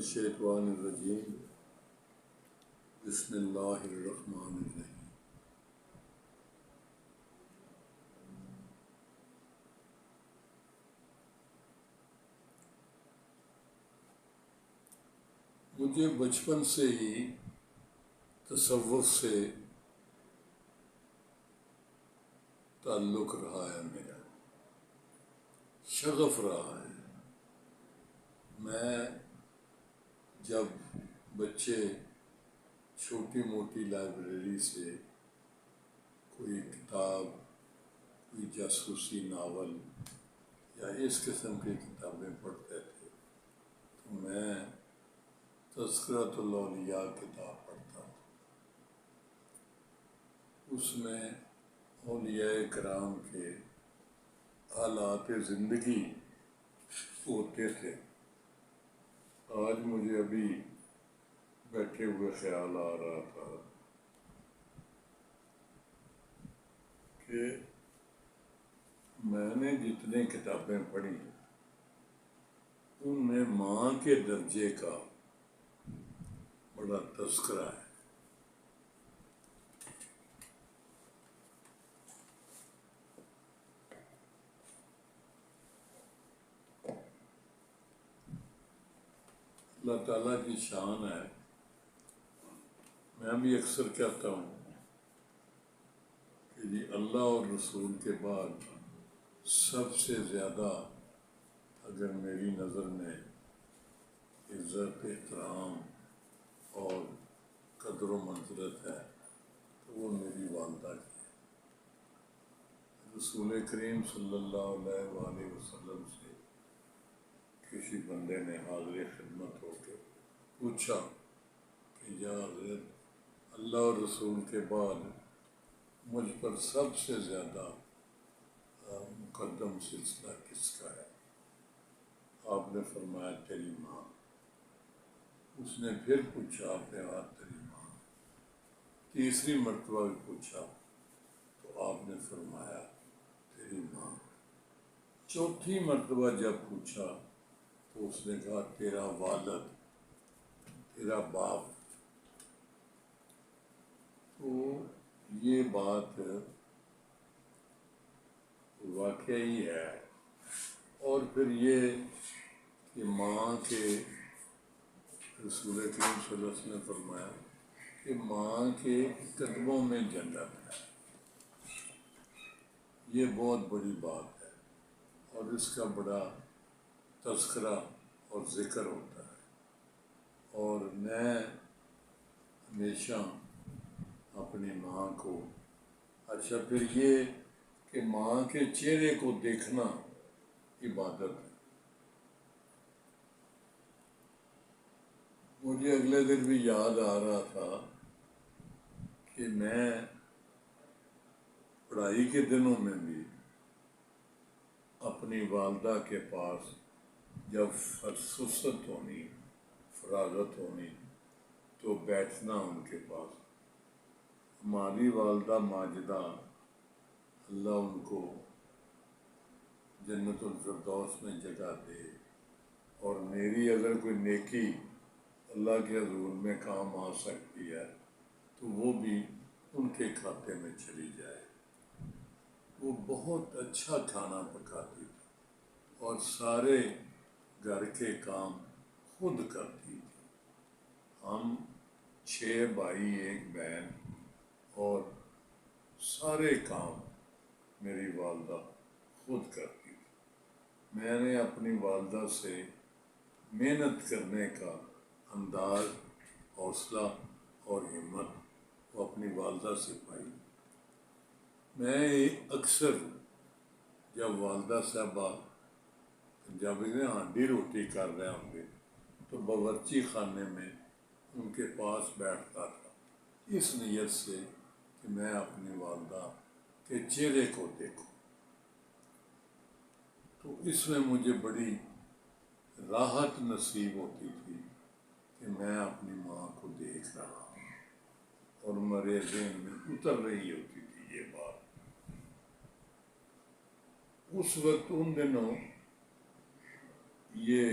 الشیطان الرجیم بسم اللہ الرحمن الرحیم۔ مجھے بچپن سے ہی تصوف سے تعلق رہا ہے، میرا شغف رہا ہے۔ میں جب بچے چھوٹی موٹی لائبریری سے کوئی کتاب، کوئی جاسوسی ناول یا اس قسم کی کتابیں پڑھتے تھے تو میں تذکرۃ الاولیاء کتاب پڑھتا تھا۔ اس میں اولیاء کرام کے حالات زندگی ہوتے تھے۔ آج مجھے ابھی بیٹھے ہوئے خیال آ رہا تھا کہ میں نے جتنے کتابیں پڑھی ان میں ماں کے درجے کا بڑا تذکرہ ہے۔ اللہ تعالیٰ کی شان ہے۔ میں بھی اکثر کہتا ہوں کہ جی اللہ اور رسول کے بعد سب سے زیادہ اگر میری نظر میں عزت، احترام اور قدر و منزلت ہے تو وہ میری والدہ کی ہے۔ رسول کریم صلی اللہ علیہ وآلہ وسلم سے کسی بندے نے حاضر خدمت ہو کے پوچھا کہ یا حضرت، اللہ اور رسول کے بعد مجھ پر سب سے زیادہ مقدم سلسلہ کس کا ہے؟ آپ نے فرمایا تیری ماں۔ اس نے پھر پوچھا، آپ نے کہا تیری ماں۔ تیسری مرتبہ بھی پوچھا تو آپ نے فرمایا تیری ماں۔ چوتھی مرتبہ جب پوچھا تو اس نے کہا تیرا والد، تیرا باپ۔ تو یہ بات واقعی ہے۔ اور پھر یہ کہ ماں کے رسول کریم صلی اللہ علیہ وسلم نے فرمایا کہ ماں کے قدموں میں جنت ہے۔ یہ بہت بڑی بات ہے اور اس کا بڑا تذکرہ اور ذکر ہوتا ہے۔ اور میں ہمیشہ اپنی ماں کو، اچھا پھر یہ کہ ماں کے چہرے کو دیکھنا عبادت ہے۔ مجھے اگلے دن بھی یاد آ رہا تھا کہ میں پڑھائی کے دنوں میں بھی اپنی والدہ کے پاس جب فرصت ہونی، فراغت ہونی تو بیٹھنا ان کے پاس۔ ہماری والدہ ماجدہ، اللہ ان کو جنت الفردوس میں جگہ دے، اور میری اگر کوئی نیکی اللہ کے حضور میں کام آ سکتی ہے تو وہ بھی ان کے کھاتے میں چلی جائے۔ وہ بہت اچھا کھانا پکاتی تھی اور سارے گھر کے کام خود کرتی تھی۔ ہم 6 بھائی 1 بہن، اور سارے کام میری والدہ خود کرتی تھی۔ میں نے اپنی والدہ سے محنت کرنے کا انداز، حوصلہ اور ہمت وہ اپنی والدہ سے پائی۔ میں اکثر جب والدہ صاحبہ جب انہیں ہانڈی روٹی کر رہے ہوں گے تو باورچی خانے میں ان کے پاس بیٹھتا تھا، اس نیت سے کہ میں اپنی والدہ کے چہرے کو دیکھوں۔ تو اس میں مجھے بڑی راحت نصیب ہوتی تھی کہ میں اپنی ماں کو دیکھ رہا ہوں، اور میرے ذہن میں اتر رہی ہوتی تھی یہ بات۔ اس وقت ان دنوں یہ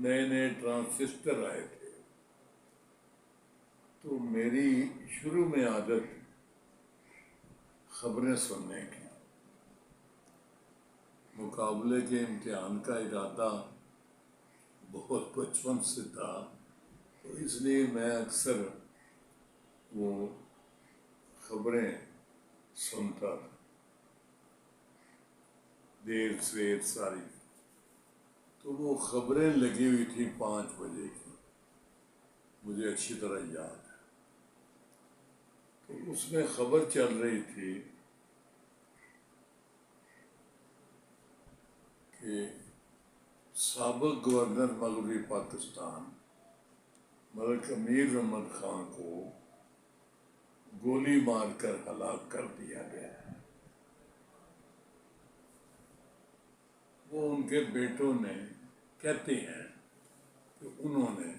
نئے نئے ٹرانسسٹر آئے تھے، تو میری شروع میں عادت خبریں سننے کی، مقابلے کے امتحان کا ارادہ بہت بچپن سے تھا، تو اس لیے میں اکثر وہ خبریں سنتا تھا دیر سویر ساری۔ تو وہ خبریں لگی ہوئی تھی 5 بجے کی، مجھے اچھی طرح یاد ہے۔ تو اس میں خبر چل رہی تھی کہ سابق گورنر مغربی پاکستان ملک امیر احمد خان کو گولی مار کر ہلاک کر دیا گیا ہے۔ وہ ان کے بیٹوں نے کہتے ہیں کہ انہوں نے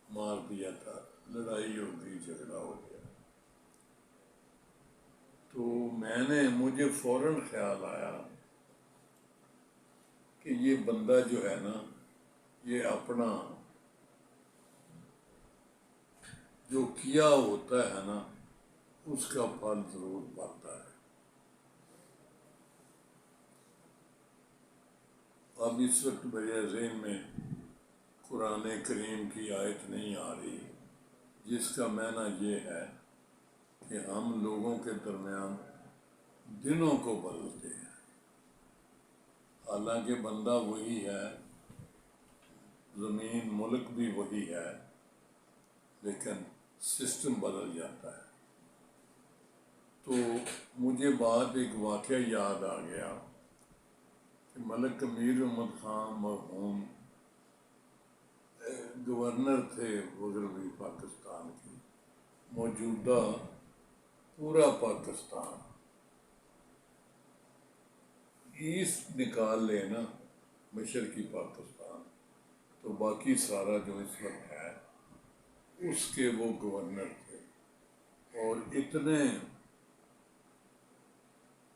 مار دیا تھا، لڑائی ہو گئی، جھگڑا ہو گیا۔ تو مجھے فوراً خیال آیا کہ یہ بندہ جو ہے نا، یہ اپنا جو کیا ہوتا ہے نا اس کا پھل ضرور پاتا ہے۔ اب اس وقت میرے ذہن میں قرآن کریم کی آیت نہیں آ رہی جس کا معنی یہ ہے کہ ہم لوگوں کے درمیان دنوں کو بدلتے ہیں، حالانکہ بندہ وہی ہے، زمین ملک بھی وہی ہے، لیکن سسٹم بدل جاتا ہے۔ تو مجھے بعد ایک واقعہ یاد آ گیا کہ ملک امیر احمد خان مرحوم گورنر تھے مغربی پاکستان کے، موجودہ پورا پاکستان ایسٹ نکال لینا مشرقی پاکستان، تو باقی سارا جو اس وقت ہے اس کے وہ گورنر تھے، اور اتنے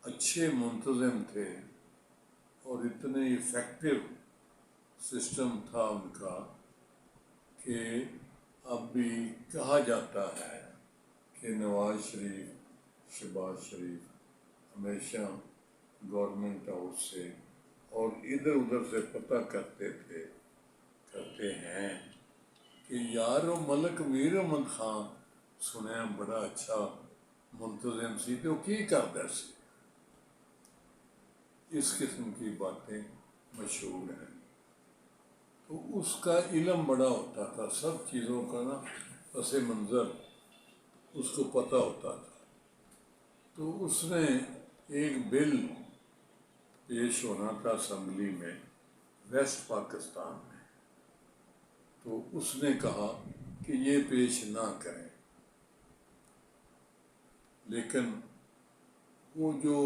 اچھے منتظم تھے اور اتنے ایفیکٹو سسٹم تھا ان کا کہ اب بھی کہا جاتا ہے کہ نواز شریف، شہباز شریف ہمیشہ گورنمنٹ ہاؤس سے اور ادھر ادھر سے پتہ کرتے ہیں کہ یار وہ ملک امیر احمد خان سنیا بڑا اچھا منتظم سی، تو کی کردا سی؟ اس قسم کی باتیں مشہور ہیں۔ تو اس کا علم بڑا ہوتا تھا، سب چیزوں کا نا پس منظر اس کو پتہ ہوتا تھا۔ تو اس نے ایک بل پیش ہونا تھا اسمبلی میں ویسٹ پاکستان میں، تو اس نے کہا کہ یہ پیش نہ کریں، لیکن وہ جو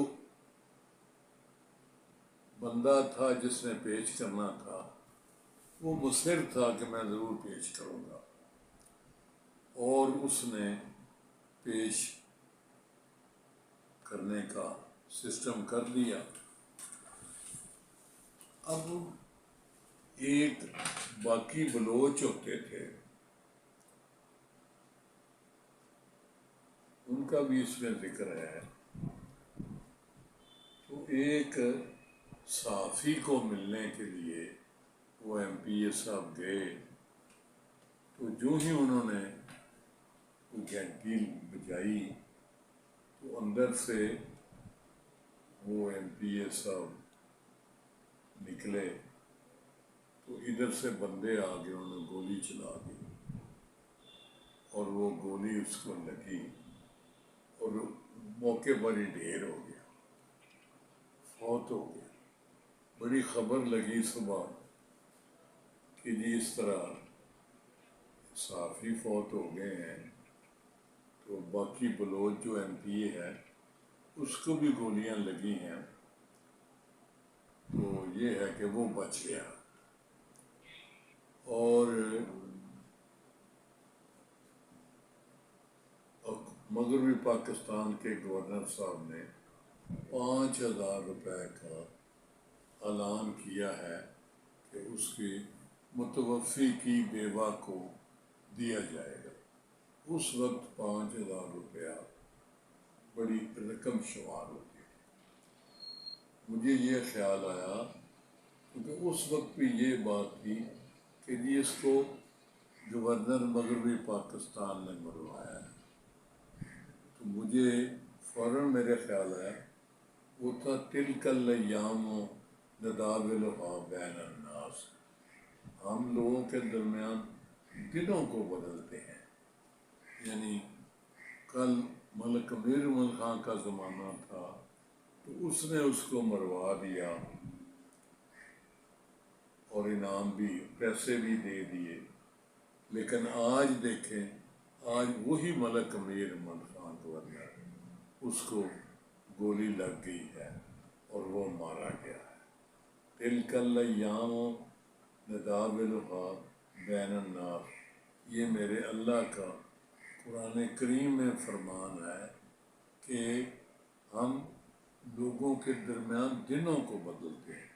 بندہ تھا جس نے پیش کرنا تھا وہ مصر تھا کہ میں ضرور پیش کروں گا، اور اس نے پیش کرنے کا سسٹم کر دیا۔ اب ایک باقی بلوچ ہوتے تھے، ان کا بھی اس میں ذکر ہے۔ تو ایک صحافی کو ملنے کے لیے وہ ایم پی اے صاحب گئے، تو جو ہی انہوں نے وہ گھنٹی بجائی تو اندر سے وہ ایم پی اے صاحب نکلے، تو ادھر سے بندے آ گئے، انہوں نے گولی چلا دی، اور وہ گولی اس کو لگی اور موقع پر ہی ڈھیر ہو گیا، فوت ہو گیا۔ بڑی خبر لگی صبح کہ جی اس طرح صحافی فوت ہو گئے ہیں، تو باقی بلوچ جو ایم پی اے ہے اس کو بھی گولیاں لگی ہیں، تو یہ ہے کہ وہ بچ گیا۔ اور مغربی پاکستان کے گورنر صاحب نے 5,000 روپے کا اعلان کیا ہے کہ اس کی متوفی کی بیوہ کو دیا جائے گا۔ اس وقت 5,000 روپیہ بڑی رقم شمار ہوتی تھی۔ مجھے یہ خیال آیا کیونکہ اس وقت بھی یہ بات تھی کہ جی اس کو گورنر مغربی پاکستان نے مروایا ہے، تو مجھے فوراً میرے خیال آیا وہ تھا تلک الایام نداولها بین الناس، ہم لوگوں کے درمیان دنوں کو بدلتے ہیں، یعنی کل ملک امیر عمر خان کا زمانہ تھا تو اس نے اس کو مروا دیا اور انعام بھی، پیسے بھی دے دیے، لیکن آج دیکھیں، آج وہی ملک امیر عمر خان گورنر، اس کو گولی لگ گئی ہے اور وہ مارا گیا ہے۔ تلک الایام نداولها بین الناس، یہ میرے اللہ کا قرآن کریم میں فرمان ہے کہ ہم لوگوں کے درمیان دنوں کو بدلتے ہیں،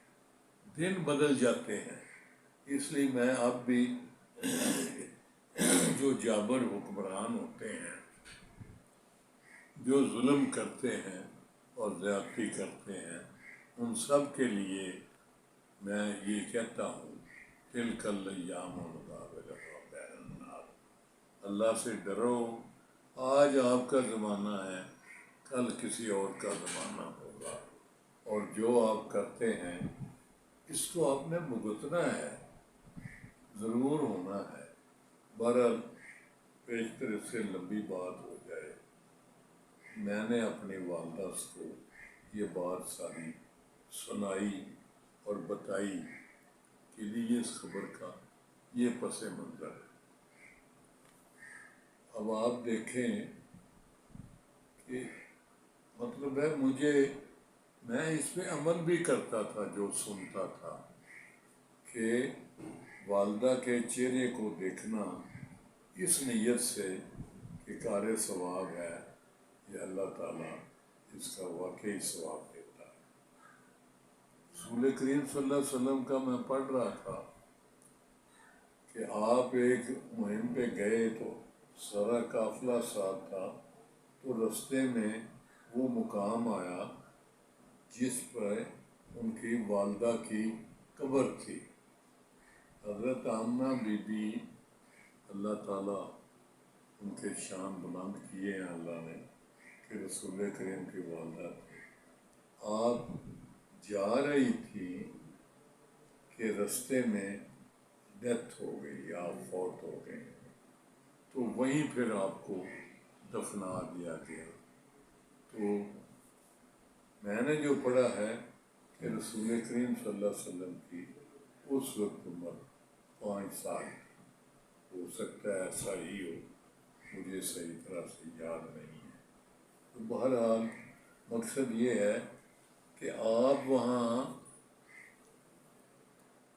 دن بدل جاتے ہیں۔ اس لیے میں اب بھی جو جابر حکمران ہوتے ہیں، جو ظلم کرتے ہیں اور زیادتی کرتے ہیں، ان سب کے لیے میں یہ کہتا ہوں تلک الایام نداولها بین الناس، اللہ سے ڈرو، آج آپ کا زمانہ ہے، کل کسی اور کا زمانہ ہوگا، اور جو آپ کرتے ہیں اس کو آپ نے بھگتنا ہے، ضرور ہونا ہے۔ بہرحال بیشتر اس سے لمبی بات ہو جائے، میں نے اپنی والدہ کو یہ بات ساری سنائی اور بتائی کہ یہ اس خبر کا یہ پس منظر ہے۔ اب آپ دیکھیں کہ مطلب ہے میں اس پہ عمل بھی کرتا تھا، جو سنتا تھا، کہ والدہ کے چہرے کو دیکھنا اس نیت سے کہ کار ثواب ہے، یہ اللہ تعالیٰ اس کا واقعی ثواب دیتا ہے۔ رسول کریم صلی اللہ علیہ وسلم کا میں پڑھ رہا تھا کہ آپ ایک مہم پہ گئے تو سارا قافلہ ساتھ تھا، تو رستے میں وہ مقام آیا جس پر ان کی والدہ کی قبر تھی۔ حضرت آمنہ بی بی، اللہ تعالیٰ ان کے شان بلند کیے ہیں اللہ نے، کہ رسول کریم کی والدہ تھی، آپ جا رہی تھی کہ رستے میں ڈیتھ ہو گئی، آپ فوت ہو گئے، تو وہیں پھر آپ کو دفنا دیا گیا۔ تو میں نے جو پڑھا ہے کہ رسول کریم صلی اللہ علیہ وسلم کی اس وقت عمر 5 سال تھی، ہو سکتا ہے ایسا ہی ہو، مجھے صحیح طرح سے یاد نہیں ہے۔ تو بہرحال مقصد یہ ہے کہ آپ وہاں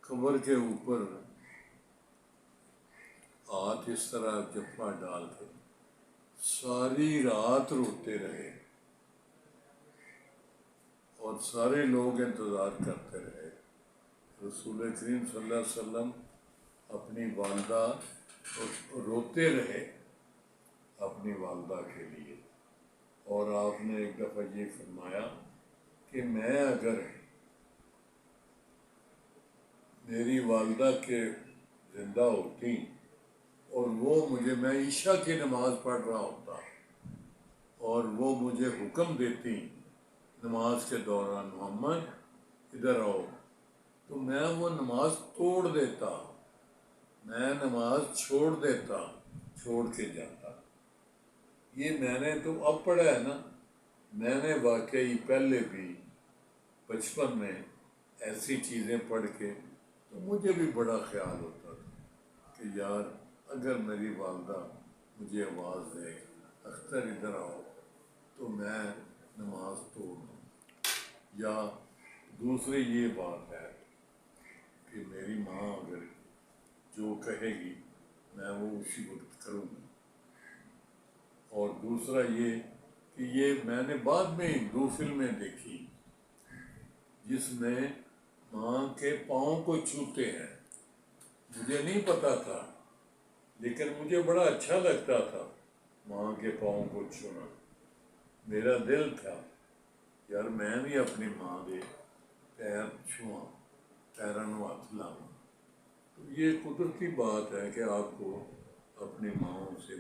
قبر کے اوپر ہاتھ اس طرح جپا ڈال کے ساری رات روتے رہے، اور سارے لوگ انتظار کرتے رہے۔ رسول کریم صلی اللہ علیہ وسلم اپنی والدہ روتے رہے اپنی والدہ کے لیے، اور آپ نے ایک دفعہ یہ فرمایا کہ میں اگر میری والدہ کے زندہ ہوتی اور میں عشاء کی نماز پڑھ رہا ہوتا اور وہ مجھے حکم دیتی نماز کے دوران، محمد ادھر آؤ، تو میں وہ نماز توڑ دیتا، میں نماز چھوڑ دیتا، چھوڑ کے جاتا۔ یہ میں نے تو اب پڑھا ہے نا، میں نے واقعی پہلے بھی بچپن میں ایسی چیزیں پڑھ کے تو مجھے بھی بڑا خیال ہوتا تھا کہ یار اگر میری والدہ مجھے آواز دے اختر ادھر آؤ، تو میں نماز توڑ دوں۔ یا دوسری یہ بات ہے کہ میری ماں اگر جو کہے گی میں وہ اسی وقت کروں گا۔ اور دوسرا یہ کہ یہ میں نے بعد میں 2 فلمیں دیکھی جس میں ماں کے پاؤں کو چھوتے ہیں، مجھے نہیں پتا تھا، لیکن مجھے بڑا اچھا لگتا تھا ماں کے پاؤں کو چھونا۔ میرا دل تھا یار میں بھی اپنی ماں کے پیر چھواں، پیروں نو ہاتھ لاواں۔ تو یہ قدرتی بات ہے کہ آپ کو اپنی ماں سے